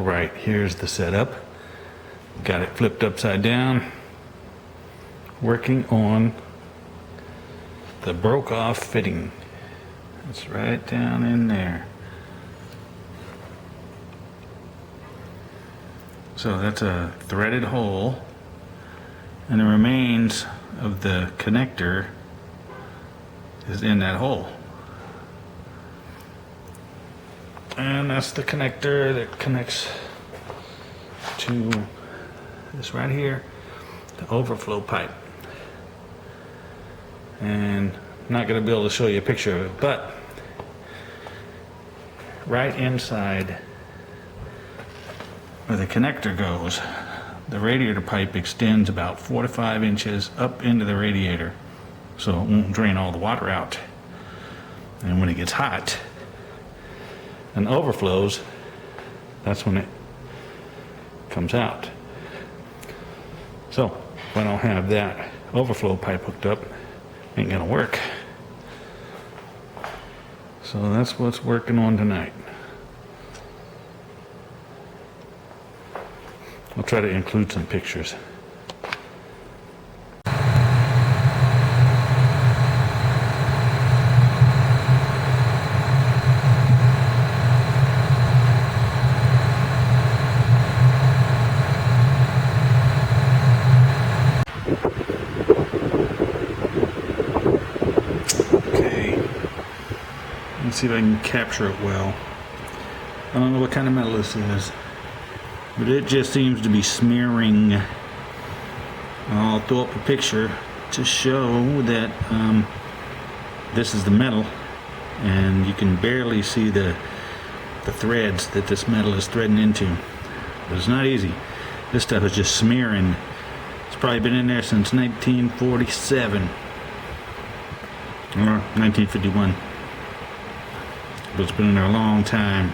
Alright, here's the setup. Got it flipped upside down. Working on the broke off fitting. It's right down in there. So that's a threaded hole, and the remains of the connector is in that hole. And that's the connector that connects to this right here, the overflow pipe. And I'm not going to be able to show you a picture of it, but right inside where the connector goes, the radiator pipe extends about 4 to 5 inches up into the radiator, so it won't drain all the water out. And when it gets hot and overflows, that's when it comes out. So if I don't have that overflow pipe hooked up, it ain't gonna work. So that's what's working on tonight. I'll try to include some pictures. Let's see if I can capture it well. I don't know what kind of metal this is, but it just seems to be smearing. I'll throw up a picture to show that this is the metal, and you can barely see the threads that this metal is threading into. But it's not easy. This stuff is just smearing. It's probably been in there since 1947 or 1951. But it's been in there a long time.